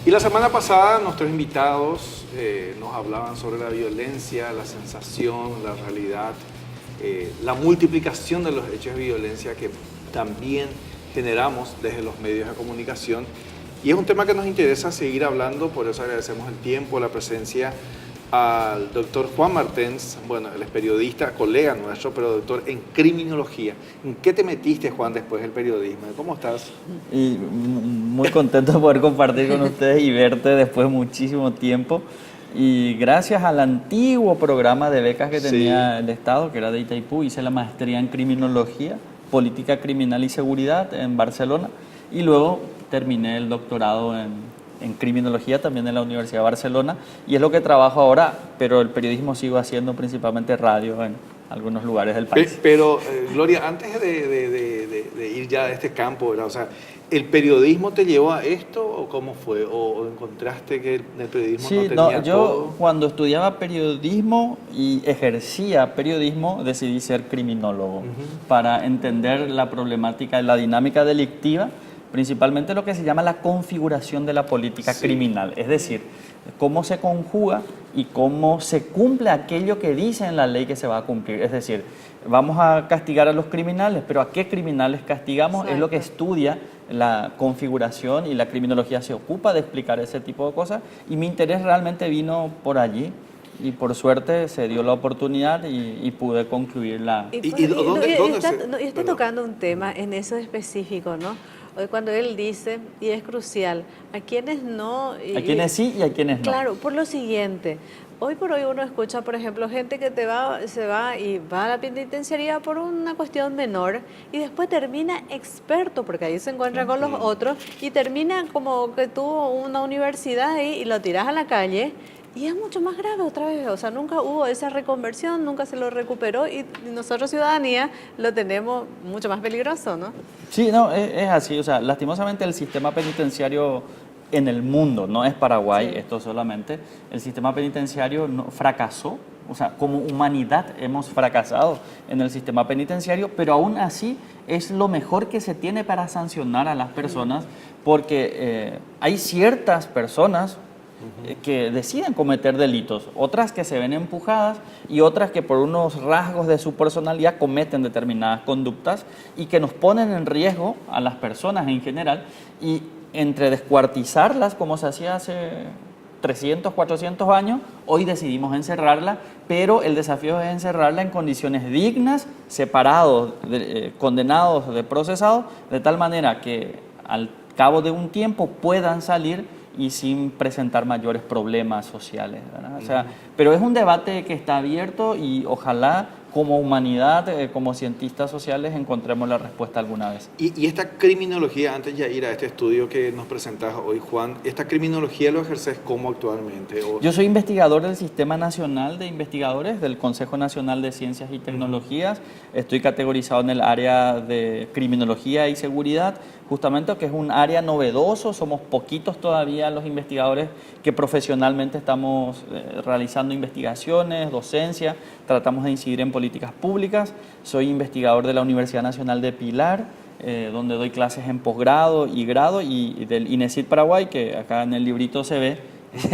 Y la semana pasada nuestros invitados nos hablaban sobre la violencia, la sensación, la realidad, la multiplicación de los hechos de violencia que también generamos desde los medios de comunicación. Y es un tema que nos interesa seguir hablando, por eso agradecemos el tiempo, la presencia al doctor Juan Martens. Bueno, él es periodista, colega nuestro, pero doctor en criminología. ¿En qué te metiste, Juan, después del periodismo? ¿Cómo estás? Y muy contento de poder compartir con ustedes y verte después de muchísimo tiempo. Y gracias al antiguo programa de becas que tenía el Estado, que era de Itaipú, hice la maestría en criminología, política criminal y seguridad en Barcelona. Y luego terminé el doctorado en criminología también en la Universidad de Barcelona. Y es lo que trabajo ahora, pero el periodismo sigo haciendo principalmente radio en algunos lugares del país. Pero Gloria, antes de ir ya a este campo, ¿verdad? O sea, ¿el periodismo te llevó a esto o cómo fue? ¿O encontraste que el periodismo no tenía yo todo? Cuando estudiaba periodismo y ejercía periodismo, decidí ser criminólogo para entender la problemática, la dinámica delictiva, principalmente lo que se llama la configuración de la política criminal, es decir, cómo se conjuga y cómo se cumple aquello que dice en la ley que se va a cumplir. Es decir, vamos a castigar a los criminales, pero ¿a qué criminales castigamos? Exacto. Es lo que estudia la configuración y la criminología se ocupa de explicar ese tipo de cosas y mi interés realmente vino por allí. Y por suerte se dio la oportunidad y pude concluir la... ¿Dónde está tocando un tema en eso específico, ¿no? Cuando él dice, y es crucial, a quienes no... A quienes sí y a quienes no. Claro, por lo siguiente, hoy por hoy uno escucha, por ejemplo, gente que se va y va a la penitenciaría por una cuestión menor y después termina experto, porque ahí se encuentra con los otros y termina como que tuvo una universidad ahí y lo tiras a la calle. Y es mucho más grave otra vez, o sea, nunca hubo esa reconversión, nunca se lo recuperó y nosotros, ciudadanía, lo tenemos mucho más peligroso, ¿no? Sí, no, es así, o sea, lastimosamente el sistema penitenciario en el mundo, no es Paraguay, esto solamente, el sistema penitenciario fracasó, o sea, como humanidad hemos fracasado en el sistema penitenciario, pero aún así es lo mejor que se tiene para sancionar a las personas, porque hay ciertas personas que deciden cometer delitos, otras que se ven empujadas y otras que por unos rasgos de su personalidad cometen determinadas conductas y que nos ponen en riesgo a las personas en general y entre descuartizarlas como se hacía hace 300, 400 años, hoy decidimos encerrarla, pero el desafío es encerrarla en condiciones dignas, separados, condenados de procesados, de tal manera que al cabo de un tiempo puedan salir y sin presentar mayores problemas sociales, ¿verdad? O sea, pero es un debate que está abierto y ojalá como humanidad, como cientistas sociales, encontremos la respuesta alguna vez. Y esta criminología, antes de ir a este estudio que nos presentas hoy, Juan, ¿esta criminología lo ejerces cómo actualmente? Yo soy investigador del Sistema Nacional de Investigadores, del Consejo Nacional de Ciencias y Tecnologías. Estoy categorizado en el área de criminología y seguridad, justamente que es un área novedoso. Somos poquitos todavía los investigadores que profesionalmente estamos realizando investigaciones, docencia, tratamos de incidir en políticas públicas. Soy investigador de la Universidad Nacional de Pilar, donde doy clases en posgrado y grado, y del INESID Paraguay, que acá en el librito se ve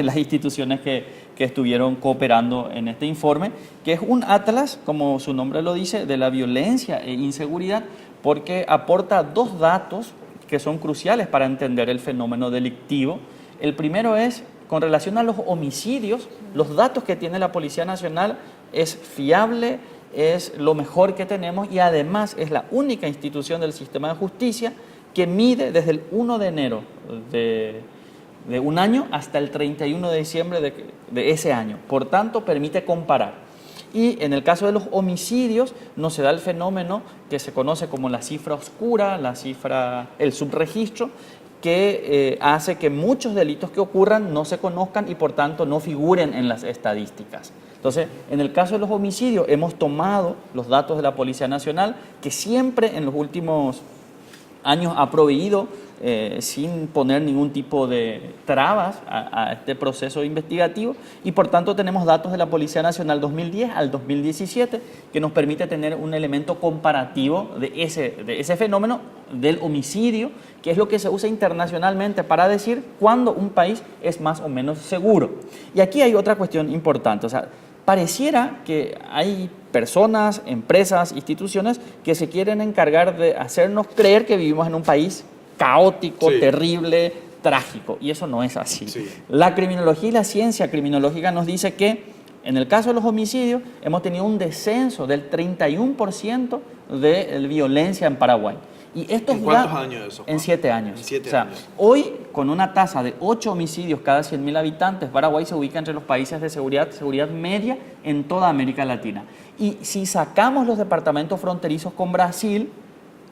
las instituciones que estuvieron cooperando en este informe, que es un atlas, como su nombre lo dice, de la violencia e inseguridad, porque aporta dos datos que son cruciales para entender el fenómeno delictivo. El primero es, con relación a los homicidios, los datos que tiene la Policía Nacional es fiable, es lo mejor que tenemos y además es la única institución del sistema de justicia que mide desde el 1 de enero de un año hasta el 31 de diciembre de ese año. Por tanto, permite comparar. Y en el caso de los homicidios no se da el fenómeno que se conoce como la cifra oscura, el subregistro, que hace que muchos delitos que ocurran no se conozcan y por tanto no figuren en las estadísticas. Entonces, en el caso de los homicidios hemos tomado los datos de la Policía Nacional, que siempre en los últimos años ha proveído sin poner ningún tipo de trabas a este proceso investigativo y por tanto tenemos datos de la Policía Nacional 2010 al 2017 que nos permite tener un elemento comparativo de ese fenómeno del homicidio, que es lo que se usa internacionalmente para decir cuándo un país es más o menos seguro. Y aquí hay otra cuestión importante, o sea, pareciera que hay personas, empresas, instituciones que se quieren encargar de hacernos creer que vivimos en un país caótico, Sí. terrible, trágico, y eso no es así. Sí. La criminología y la ciencia criminológica nos dice que en el caso de los homicidios hemos tenido un descenso del 31% de violencia en Paraguay. Y esto ¿En cuántos años eso, Juan? En 7 años. En 7 o sea, años. hoy, con una tasa de 8 homicidios cada 100.000 habitantes, Paraguay se ubica entre los países de seguridad media en toda América Latina. Y si sacamos los departamentos fronterizos con Brasil,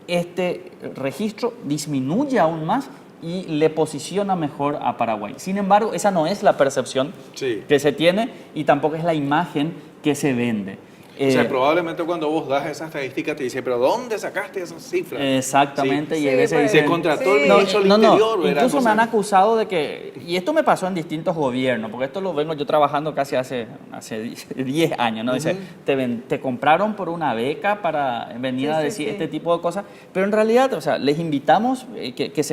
este registro disminuye aún más y le posiciona mejor a Paraguay. Sin embargo, esa no es la percepción Sí. que se tiene y tampoco es la imagen que se vende. O sea, probablemente cuando vos das esa estadística te dice, pero ¿dónde sacaste esas cifras? Exactamente, Sí. y a Sí, veces pues, dicen, Se contrató el Sí. ministro del Interior. ¿verdad? incluso me Cosas- han acusado de que, y esto me pasó en distintos gobiernos, porque esto lo vengo yo trabajando casi hace 10 años, ¿no? Dice, te compraron por una beca para venir Sí, a sí, decir sí. este tipo de cosas, pero en realidad, o sea, les invitamos que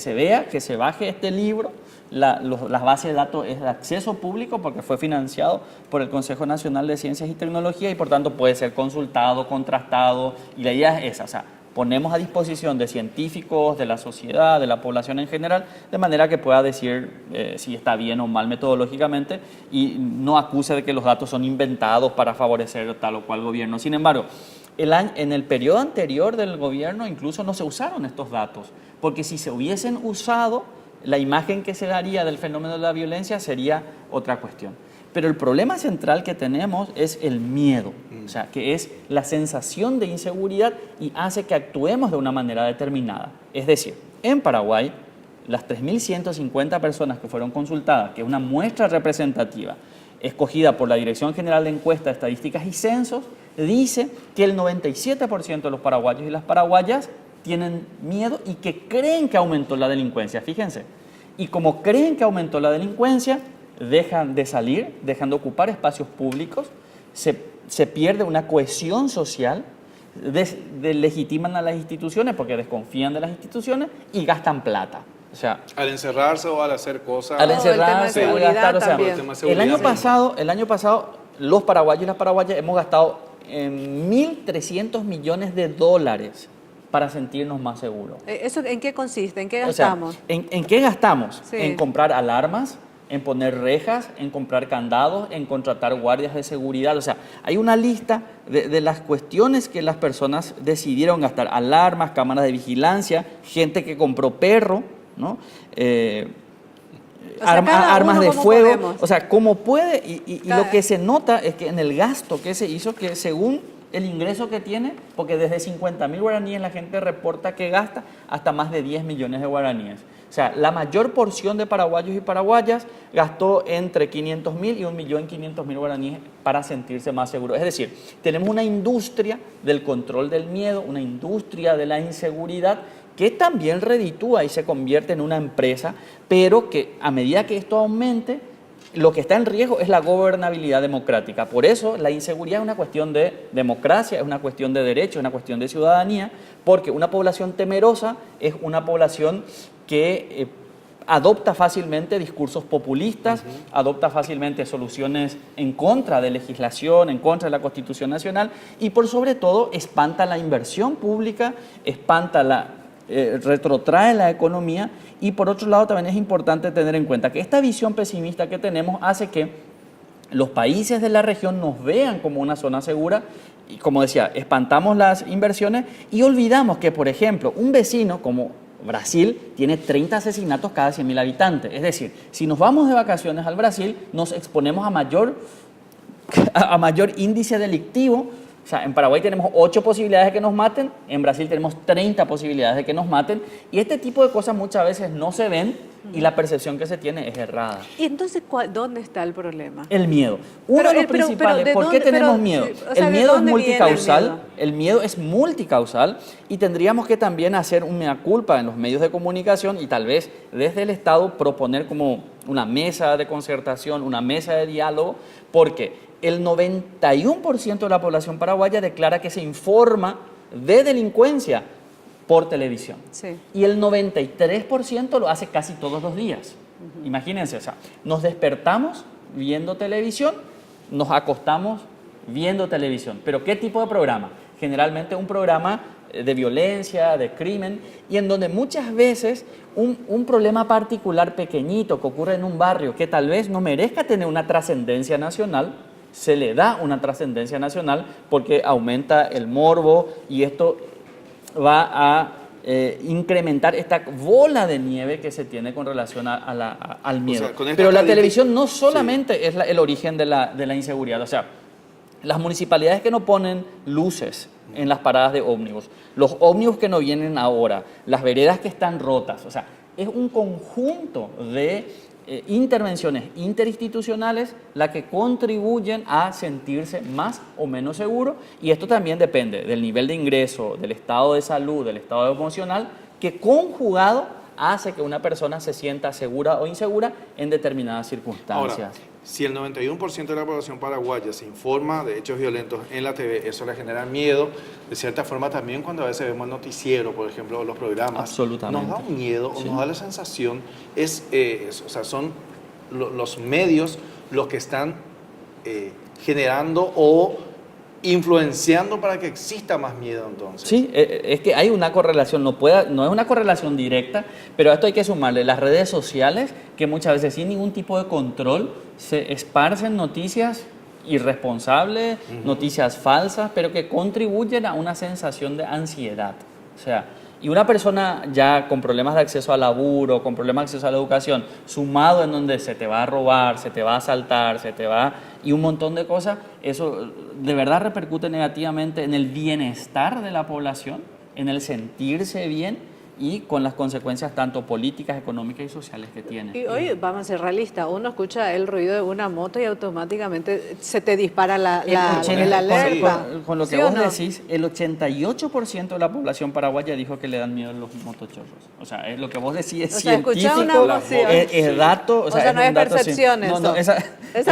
se vea, que se baje este libro. Las bases de datos es de acceso público porque fue financiado por el Consejo Nacional de Ciencias y Tecnología y por tanto puede ser consultado, contrastado, y la idea es esa, o sea, ponemos a disposición de científicos, de la sociedad, de la población en general, de manera que pueda decir si está bien o mal metodológicamente y no acuse de que los datos son inventados para favorecer tal o cual gobierno. Sin embargo, en el periodo anterior del gobierno incluso no se usaron estos datos, porque si se hubiesen usado, la imagen que se daría del fenómeno de la violencia sería otra cuestión. Pero el problema central que tenemos es el miedo, o sea, que es la sensación de inseguridad y hace que actuemos de una manera determinada. Es decir, en Paraguay, las 3.150 personas que fueron consultadas, que es una muestra representativa, escogida por la Dirección General de Encuestas, Estadísticas y Censos, dice que el 97% de los paraguayos y las paraguayas tienen miedo y que creen que aumentó la delincuencia, fíjense. Y como creen que aumentó la delincuencia, dejan de salir, dejan de ocupar espacios públicos, se pierde una cohesión social, deslegitiman a las instituciones porque desconfían de las instituciones y gastan plata. O sea, Al encerrarse o al hacer cosas... al el tema de encerrarse, al seguridad gastar, o sea, también. El tema de seguridad, el año pasado, los paraguayos y las paraguayas hemos gastado 1.300 millones de dólares para sentirnos más seguros. ¿Eso en qué consiste? ¿En qué O sea, gastamos? ¿en qué gastamos? Sí. En comprar alarmas, en poner rejas, en comprar candados, en contratar guardias de seguridad. O sea, hay una lista de las cuestiones que las personas decidieron gastar. Alarmas, cámaras de vigilancia, gente que compró perro, ¿no? O sea, cada Armas uno de como fuego. podemos. O sea, como puede. Y Cada- lo que se nota es que en el gasto que se hizo, que según el ingreso que tiene, porque desde 50.000 guaraníes la gente reporta que gasta hasta más de 10 millones de guaraníes. O sea, la mayor porción de paraguayos y paraguayas gastó entre 500.000 y 1.500.000 guaraníes para sentirse más seguros. Es decir, tenemos una industria del control del miedo, una industria de la inseguridad que también reditúa y se convierte en una empresa, pero que a medida que esto aumente, lo que está en riesgo es la gobernabilidad democrática. Por eso la inseguridad es una cuestión de democracia, es una cuestión de derecho, es una cuestión de ciudadanía, porque una población temerosa es una población que adopta fácilmente discursos populistas, adopta fácilmente soluciones en contra de legislación, en contra de la Constitución Nacional y por sobre todo espanta la inversión pública, retrotrae la economía y por otro lado también es importante tener en cuenta que esta visión pesimista que tenemos hace que los países de la región nos vean como una zona segura y como decía, espantamos las inversiones y olvidamos que, por ejemplo, un vecino como Brasil tiene 30 asesinatos cada 100.000 habitantes. Es decir, si nos vamos de vacaciones al Brasil, nos exponemos a mayor índice delictivo. O sea, en Paraguay tenemos 8 posibilidades de que nos maten, en Brasil tenemos 30 posibilidades de que nos maten, y este tipo de cosas muchas veces no se ven y la percepción que se tiene es errada. ¿Y entonces ¿dónde está el problema? El miedo. Uno de los principales, ¿de ¿por qué dónde? tenemos Pero, miedo? sí, o sea, El ¿de miedo es dónde viene el multicausal, miedo? el miedo es multicausal y tendríamos que también hacer un mea culpa en los medios de comunicación y tal vez desde el Estado proponer como una mesa de concertación, una mesa de diálogo, porque el 91% de la población paraguaya declara que se informa de delincuencia por televisión. Sí. Y el 93% lo hace casi todos los días. Imagínense, o sea, nos despertamos viendo televisión, nos acostamos viendo televisión. ¿Pero qué tipo de programa? Generalmente un programa de violencia, de crimen, y en donde muchas veces un problema particular pequeñito que ocurre en un barrio que tal vez no merezca tener una trascendencia nacional, se le da una trascendencia nacional porque aumenta el morbo y esto va a incrementar esta bola de nieve que se tiene con relación al miedo. O sea, con esta Pero la estadística- televisión no solamente es el origen de la inseguridad, o sea, las municipalidades que no ponen luces en las paradas de ómnibus, los ómnibus que no vienen ahora, las veredas que están rotas, o sea, es un conjunto de intervenciones interinstitucionales las que contribuyen a sentirse más o menos seguro, y esto también depende del nivel de ingreso, del estado de salud, del estado emocional, que conjugado hace que una persona se sienta segura o insegura en determinadas circunstancias. Ahora, si el 91% de la población paraguaya se informa de hechos violentos en la TV, eso le genera miedo. De cierta forma también cuando a veces vemos el noticiero, por ejemplo, o los programas, Absolutamente. nos da un miedo, Sí. o nos da la sensación, o sea, son los medios los que están generando o influenciando para que exista más miedo entonces. Sí, es que hay una correlación, no es una correlación directa, pero a esto hay que sumarle las redes sociales que muchas veces sin ningún tipo de control se esparcen noticias irresponsables, noticias falsas, pero que contribuyen a una sensación de ansiedad. O sea, y una persona ya con problemas de acceso al laburo, con problemas de acceso a la educación, sumado en donde se te va a robar, se te va a asaltar, y un montón de cosas, eso de verdad repercute negativamente en el bienestar de la población, en el sentirse bien y con las consecuencias tanto políticas, económicas y sociales que tiene. Y hoy, vamos a ser realistas, uno escucha el ruido de una moto y automáticamente se te dispara la alerta. Con lo que ¿Sí o vos no? decís, el 88% de la población paraguaya dijo que le dan miedo los motochorros. O sea, es lo que vos decís es O sea, escuchá científico, una voz, sí, es dato. O sea, no es un dato percepción no, eso. no, esa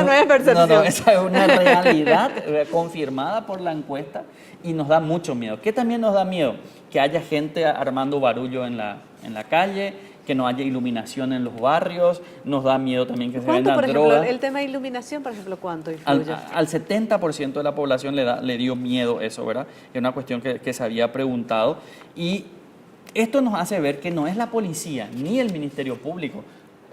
no es percepción. No, esa es una realidad confirmada por la encuesta y nos da mucho miedo. ¿Qué también nos da miedo? Que haya gente armando barullo en la calle, que no haya iluminación en los barrios, nos da miedo también que se ¿Cuánto, vendan por ejemplo, drogas. el tema de iluminación, por ejemplo, cuánto influye? Al 70% de la población le dio miedo eso, ¿verdad? Es una cuestión que se había preguntado. Y esto nos hace ver que no es la policía ni el Ministerio Público,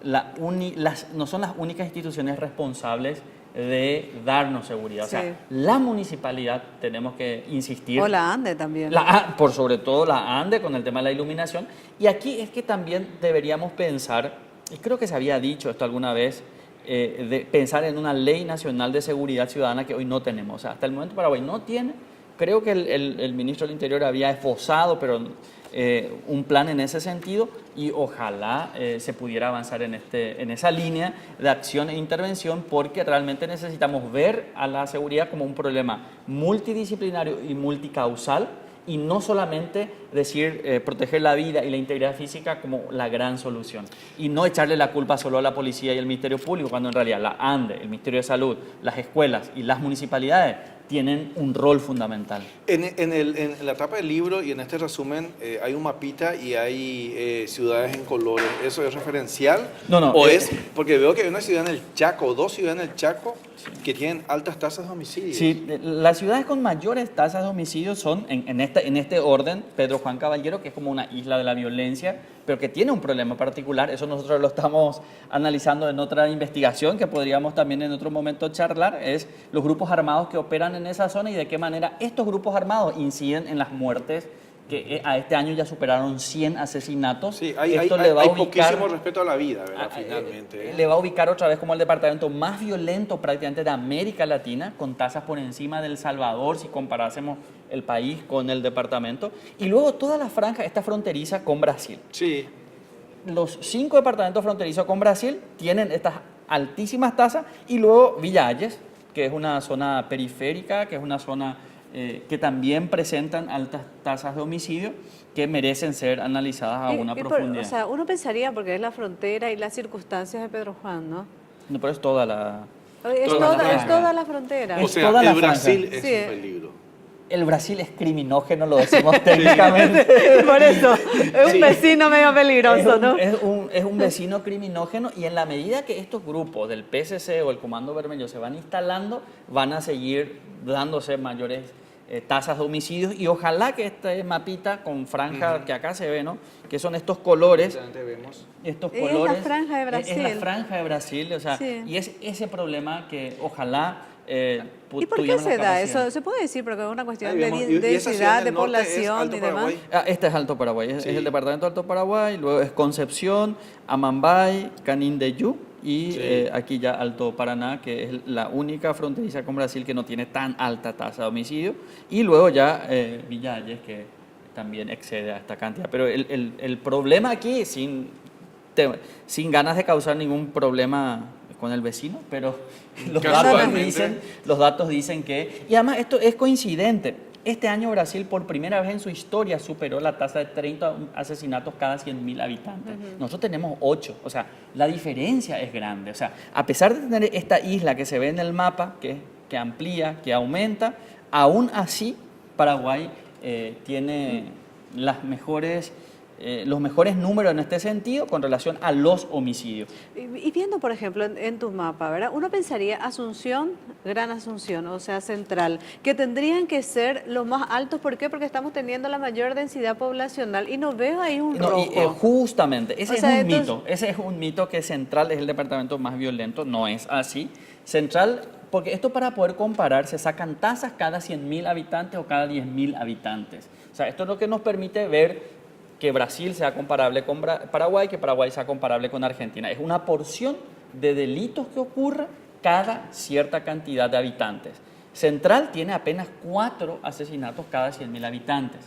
no son las únicas instituciones responsables de darnos seguridad. Sí. O sea, la municipalidad, tenemos que insistir. O la ANDE también. Por sobre todo la ANDE con el tema de la iluminación. Y aquí es que también deberíamos pensar, y creo que se había dicho esto alguna vez, de pensar en una ley nacional de seguridad ciudadana que hoy no tenemos. O sea, hasta el momento Paraguay no tiene. Creo que el ministro del Interior había esbozado, pero un plan en ese sentido, y ojalá se pudiera avanzar en esa línea de acción e intervención, porque realmente necesitamos ver a la seguridad como un problema multidisciplinario y multicausal, y no solamente decir proteger la vida y la integridad física como la gran solución. Y no echarle la culpa solo a la policía y al Ministerio Público, cuando en realidad la ANDE, el Ministerio de Salud, las escuelas y las municipalidades tienen un rol fundamental. En la tapa del libro y en este resumen hay un mapita y hay ciudades en colores. ¿Eso es referencial? No. ¿O es? Porque veo que hay una ciudad en el Chaco, o dos ciudades en el Chaco, que tienen altas tasas de homicidios. Sí, las ciudades con mayores tasas de homicidios son, en este orden, Pedro Juan Caballero, que es como una isla de la violencia, pero que tiene un problema particular. Eso nosotros lo estamos analizando en otra investigación que podríamos también en otro momento charlar, es los grupos armados que operan en esa zona y de qué manera estos grupos armados inciden en las muertes, que a este año ya superaron 100 asesinatos. Sí, hay poquísimo respeto a la vida, ¿verdad? Finalmente. Le va a ubicar otra vez como el departamento más violento prácticamente de América Latina, con tasas por encima del Salvador, si comparásemos el país con el departamento. Y luego toda la franja está fronteriza con Brasil. Sí. Los 5 departamentos fronterizos con Brasil tienen estas altísimas tasas, y luego Villa Ayes, que es una zona periférica, que es una zona que también presentan altas tasas de homicidio que merecen ser analizadas a una profundidad. O sea, uno pensaría, porque es la frontera y las circunstancias de Pedro Juan, ¿no? No, pero es toda la... Es Toda la toda franja. la frontera. O Es sea, toda la el Brasil franja. es Sí, un peligro. el Brasil es criminógeno, lo decimos técnicamente. Por eso, es un vecino medio peligroso, ¿no? Es un vecino criminógeno, y en la medida que estos grupos del PSC o el Comando Vermelho se van instalando, van a seguir dándose mayores tasas de homicidios, y ojalá que este mapita con franja que acá se ve, ¿no? Que son estos colores. Vemos. Estos Es colores. la franja de Brasil. Es la franja de Brasil, o sea, Sí. y es ese problema que ojalá ¿Y por qué tuviéramos la se da capacidad. eso? ¿Se puede decir? Porque es una cuestión Ahí de vemos. Y esa ciudad densidad, del de norte es población Alto y demás. Paraguay. Este es Alto Paraguay, es Sí. el departamento de Alto Paraguay, luego es Concepción, Amambay, Canindeyú y Sí. aquí ya Alto Paraná, que es la única fronteriza con Brasil que no tiene tan alta tasa de homicidio, y luego ya Villa Ayes, que también excede a esta cantidad. Pero el problema aquí, sin ganas de causar ningún problema con el vecino, pero Casualmente. los datos dicen que, y además esto es coincidente. Este año Brasil por primera vez en su historia superó la tasa de 30 asesinatos cada 100.000 habitantes. Nosotros tenemos 8, o sea, la diferencia es grande. O sea, a pesar de tener esta isla que se ve en el mapa, que amplía, que aumenta, aún así Paraguay tiene los mejores números en este sentido con relación a los homicidios. Y viendo, por ejemplo, en tu mapa, ¿verdad? Uno pensaría Asunción, Gran Asunción, o sea, Central, que tendrían que ser los más altos. ¿Por qué? Porque estamos teniendo la mayor densidad poblacional y no veo ahí un No, y, rojo. justamente, ese O es sea, un entonces- mito. Ese es un mito que Central es el departamento más violento. No es así. Central, porque esto para poder comparar, se sacan tasas cada 100.000 habitantes o cada 10.000 habitantes. O sea, esto es lo que nos permite ver que Brasil sea comparable con Paraguay, que Paraguay sea comparable con Argentina. Es una porción de delitos que ocurre cada cierta cantidad de habitantes. Central tiene apenas 4 asesinatos cada 100.000 habitantes.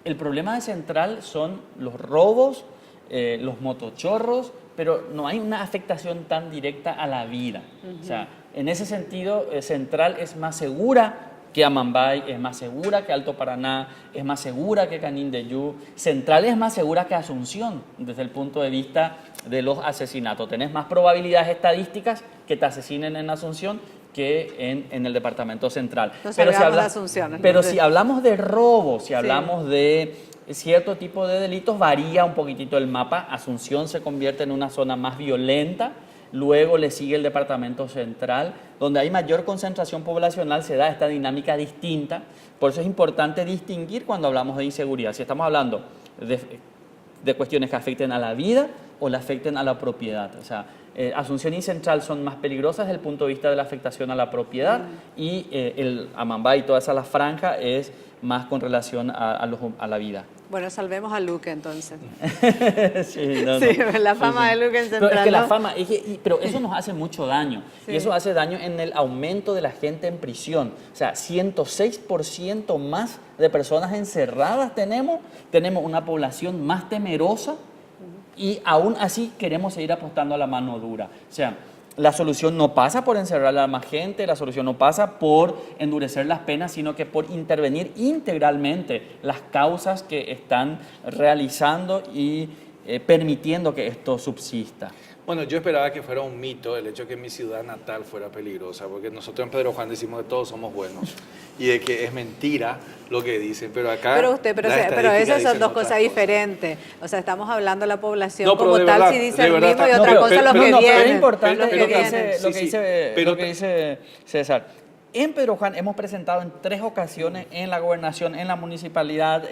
El problema de Central son los robos, los motochorros, pero no hay una afectación tan directa a la vida. O sea, en ese sentido, Central es más segura que Amambay, es más segura que Alto Paraná, es más segura que Canindeyú. Central es más segura que Asunción desde el punto de vista de los asesinatos. Tenés más probabilidades estadísticas que te asesinen en Asunción que en el departamento central. No salgamos de Asunción, pero entonces. si hablamos de robo, si Sí. hablamos de cierto tipo de delitos, varía un poquitito el mapa. Asunción se convierte en una zona más violenta. Luego le sigue el departamento central, donde hay mayor concentración poblacional, se da esta dinámica distinta. Por eso es importante distinguir cuando hablamos de inseguridad. Si estamos hablando de cuestiones que afecten a la vida o le afecten a la propiedad. O sea, Asunción y Central son más peligrosas desde el punto de vista de la afectación a la propiedad, y el Amambay y toda esa la franja es más con relación a la vida. Bueno, salvemos a Luque entonces. Sí, no, Sí, no. la fama de Luque en Central. Pero es que la ¿no? fama, pero eso nos hace mucho daño. Sí. Y eso hace daño en el aumento de la gente en prisión. O sea, 106% más de personas encerradas tenemos una población más temerosa, y aún así queremos seguir apostando a la mano dura. O sea, la solución no pasa por encerrar a más gente, la solución no pasa por endurecer las penas, sino que por intervenir integralmente las causas que están realizando y permitiendo que esto subsista. Bueno, yo esperaba que fuera un mito el hecho de que mi ciudad natal fuera peligrosa, porque nosotros en Pedro Juan decimos que todos somos buenos y de que es mentira lo que dicen, pero acá... Pero esas son dicen dos otras cosas diferentes. O sea, estamos hablando de la población No, pero como de tal, verdad, si dice de el verdad mismo, y está- otra no, cosa pero- los que pero vienen. es importante los que lo que vienen. dice César. En Pedro Juan hemos presentado en 3 ocasiones en la gobernación, en la municipalidad,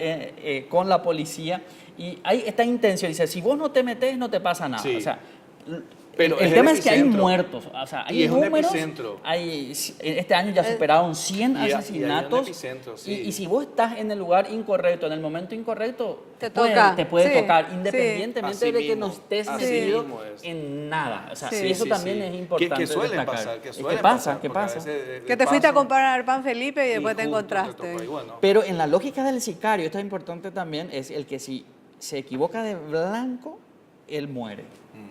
con la policía, y hay esta intención, dice, si vos no te metés, no te pasa nada. Sí. O sea, Pero el es tema el es que hay epicentro. muertos, o sea, hay Y es un números, epicentro. este año ya superaron 100 Y hay un asesinatos, epicentro, sí. y si vos estás en el lugar incorrecto, en el momento incorrecto, Te te puede sí, tocar, sí. independientemente Así de que mismo, no estés así metido mismo es. en nada. O sea, Sí. y eso Sí, también sí. es importante Que suelen destacar. pasar, que ¿Y suelen qué pasa? pasar, ¿Qué porque a pasa? veces de Que te fuiste a paso, comprar pan Felipe y después te justo encontraste. te tocó ahí, bueno. Pero en la lógica del sicario, esto es importante también, es el que si se equivoca de blanco, él muere.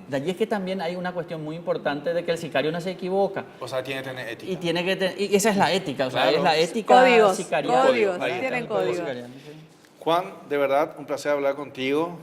De allí es que también hay una cuestión muy importante de que el sicario no se equivoca. O sea, tiene que tener ética. Y tiene que y esa es la ética, o sea, Claro. es la ética Códigos, sicarial. códigos, Ahí está, tienen el código códigos. Sicarial, sí. Juan, de verdad, un placer hablar contigo.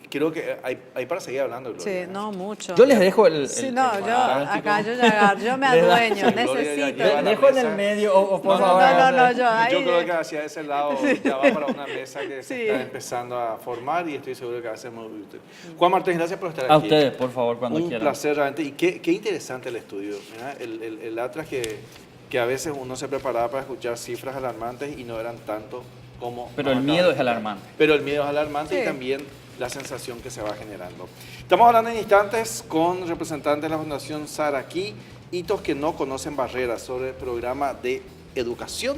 creo que hay para seguir hablando, Gloria. Sí, no mucho. Yo les dejo Sí, no, yo fanático. acá yo me Les da- adueño, Sí, Gloria ya necesito. lleva la Dejo en el mesa. medio, o por No, favor. yo ahí. Yo creo que hacia ese lado ya va para una mesa que se Sí. está empezando a formar y estoy seguro que va a ser muy útil. Juan Martínez, gracias por estar A aquí. ustedes, por favor, cuando Un quieran. placer realmente. Y qué interesante el estudio. Mira, el Atlas que a veces uno se preparaba para escuchar cifras alarmantes y no eran tanto como... Pero el miedo es alarmante. Pero el miedo es alarmante Sí. y también la sensación que se va generando. Estamos hablando en instantes con representantes de la Fundación Saraquí, hitos que no conocen barreras, sobre el programa de educación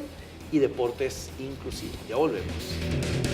y deportes inclusivos. Ya volvemos.